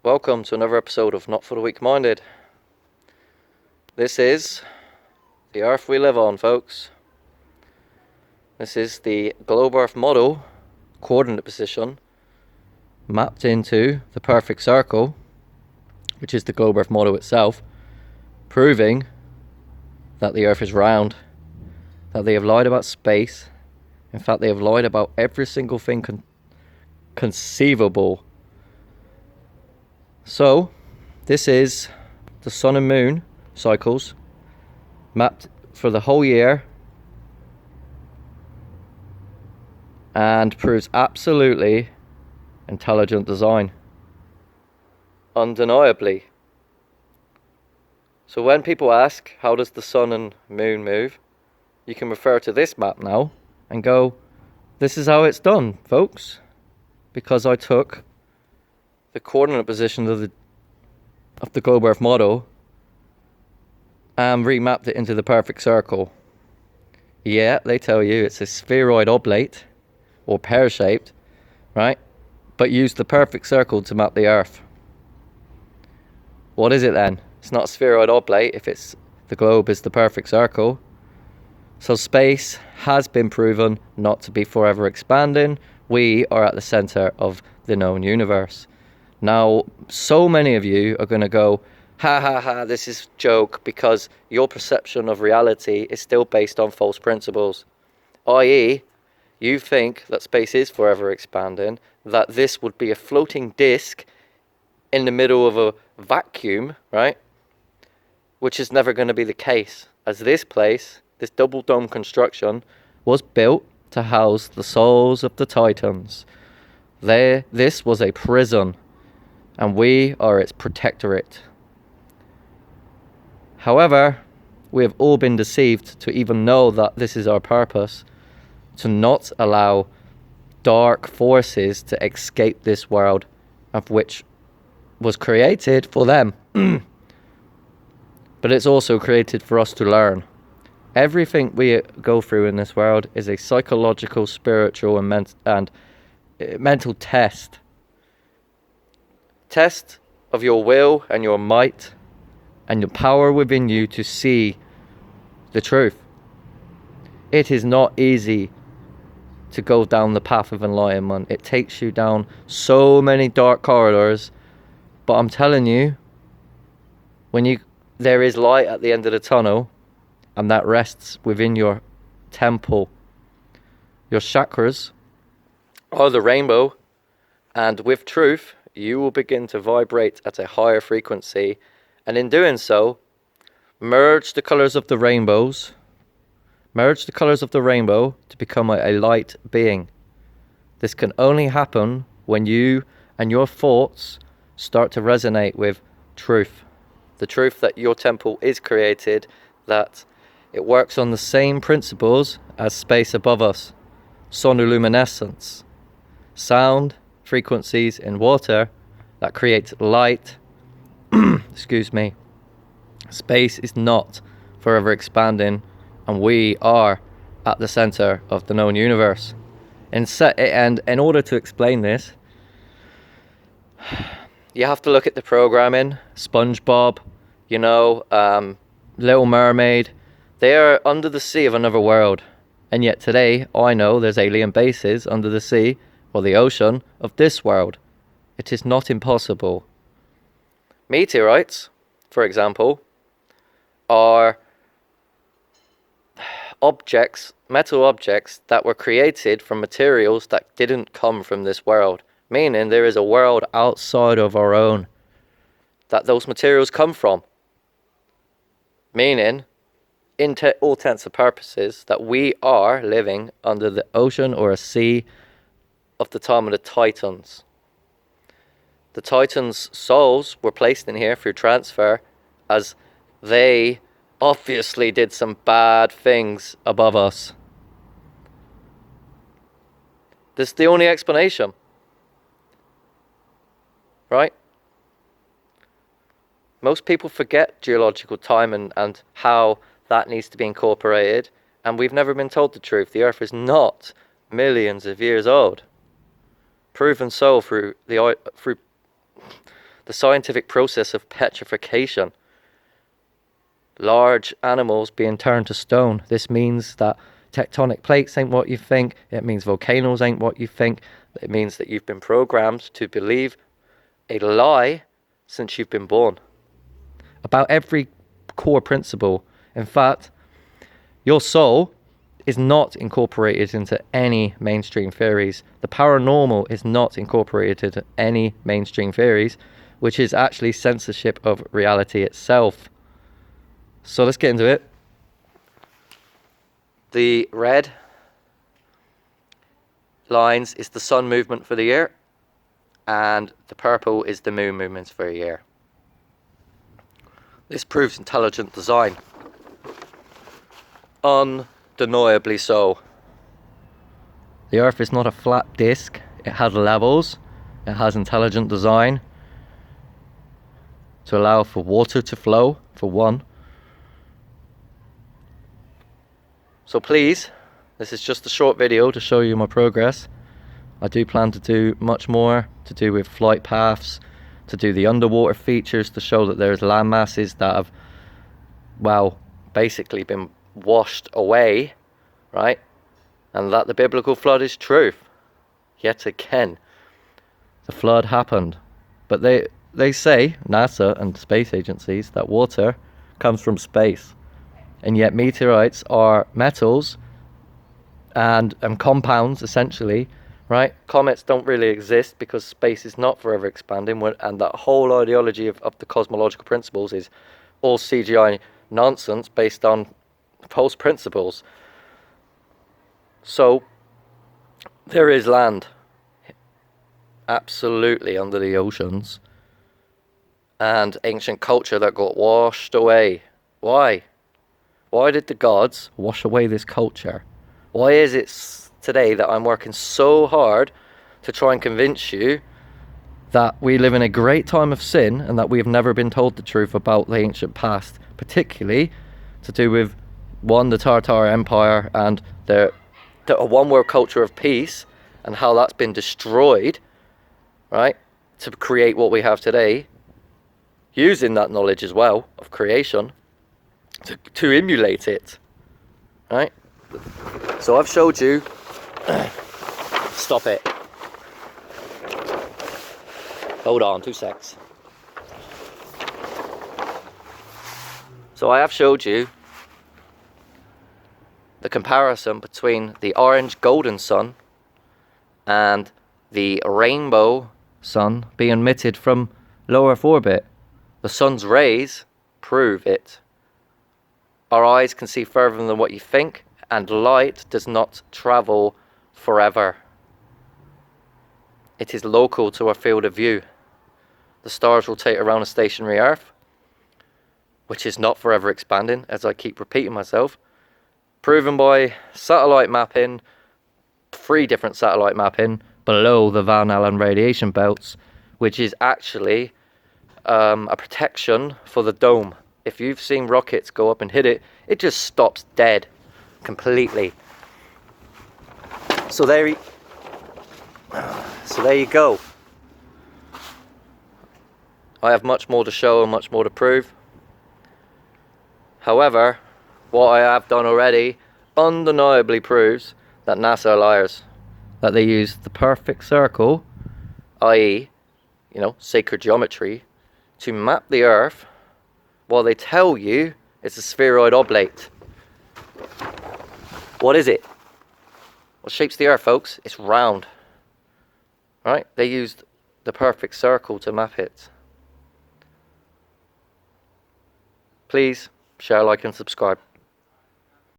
Welcome to another episode of Not for the Weak-Minded. This is the Earth we live on, folks. This is the globe Earth model, coordinate position, mapped into the perfect circle, which is the globe Earth model itself, proving that the Earth is round, that they have lied about space. In fact, they have lied about every single thing conceivable. So, this is the sun and moon cycles mapped for the whole year and proves absolutely intelligent design. Undeniably. So when people ask, how does the sun and moon move? You can refer to this map now and go, this is how it's done, folks. Because I took the coordinate position of the globe Earth model and remapped it into the perfect circle. Yeah, they tell you it's a spheroid oblate or pear-shaped, right? But use the perfect circle to map the Earth. What is it then? It's not a spheroid oblate if the globe is the perfect circle. So space has been proven not to be forever expanding. We are at the center of the known universe. Now, so many of you are going to go, ha ha ha, this is a joke, because your perception of reality is still based on false principles. I.e., you think that space is forever expanding, that this would be a floating disc in the middle of a vacuum, right? Which is never going to be the case, as this place, this double dome construction, was built to house the souls of the Titans. This was a prison, and we are its protectorate. However, we have all been deceived to even know that this is our purpose, to not allow dark forces to escape this world, of which was created for them. But it's also created for us to learn. Everything we go through in this world is a psychological, spiritual, and mental test. Test of your will and your might and the power within you to see the truth. It is not easy to go down the path of enlightenment. It takes you down so many dark corridors, but I'm telling you, there is light at the end of the tunnel, and that rests within your temple. Your chakras are the rainbow, and with truth, you will begin to vibrate at a higher frequency, and in doing so, merge the colors of the rainbow to become a light being. This can only happen when you and your thoughts start to resonate with truth. The truth that your temple is created, that it works on the same principles as space above us. Sonoluminescence, sound frequencies in water that creates light. Excuse me. Space is not forever expanding, and we are at the center of the known universe. And in order to explain this, you have to look at the programming. SpongeBob, Little Mermaid. They are under the sea of another world. And yet today, I know there's alien bases under the sea or the ocean of this world. It is not impossible. Meteorites, for example, are metal objects that were created from materials that didn't come from this world. Meaning there is a world outside of our own that those materials come from. Meaning, in all intents and purposes, that we are living under the ocean or a sea of the time of the Titans. The Titans' souls were placed in here through transfer, as they obviously did some bad things above us. This is the only explanation. Right? Most people forget geological time and how that needs to be incorporated, and we've never been told the truth. The Earth is not millions of years old. Proven so through the scientific process of petrification. Large animals being turned to stone. This means that tectonic plates ain't what you think. It means volcanoes ain't what you think. It means that you've been programmed to believe a lie since you've been born about every core principle. In fact, your soul is not incorporated into any mainstream theories. The paranormal is not incorporated into any mainstream theories, which is actually censorship of reality itself. So let's get into it. The red lines is the sun movement for the year, and the purple is the moon movements for a year. This proves intelligent design. Undeniably so. The Earth is not a flat disc. It has levels. It has intelligent design to allow for water to flow, for one. So please, this is just a short video to show you my progress. I do plan to do much more to do with flight paths, to do the underwater features, to show that there's land masses that have, well, basically been washed away, right? And that the biblical flood is truth. Yet again, the flood happened. But they say, NASA and space agencies, that water comes from space. And yet meteorites are metals and compounds, essentially, right? Comets don't really exist because space is not forever expanding, and that whole ideology of the cosmological principles is all CGI nonsense based on false principles. So there is land absolutely under the oceans and ancient culture that got washed away. Why? Why did the gods wash away this culture? Why is it today that I'm working so hard to try and convince you that we live in a great time of sin and that we have never been told the truth about the ancient past, particularly to do with, one, the Tartar Empire and the one world culture of peace and how that's been destroyed, right, to create what we have today, using that knowledge as well of creation to emulate it, right? So I've showed you. Stop it. Hold on, 2 secs. So I have showed you the comparison between the orange golden sun and the rainbow sun being emitted from low Earth orbit. The sun's rays prove it. Our eyes can see further than what you think, and light does not travel forever. It is local to our field of view. The stars rotate around a stationary Earth, which is not forever expanding, as I keep repeating myself. Proven by satellite mapping, 3 different satellite mapping below the Van Allen radiation belts, which is actually a protection for the dome. If you've seen rockets go up and hit it, it just stops dead completely. So there you go. I have much more to show and much more to prove. However, what I have done already undeniably proves that NASA are liars. That they use the perfect circle, i.e., sacred geometry, to map the Earth while they tell you it's a spheroid oblate. What is it? What shapes the Earth, folks? It's round. Right? They used the perfect circle to map it. Please share, like, and subscribe.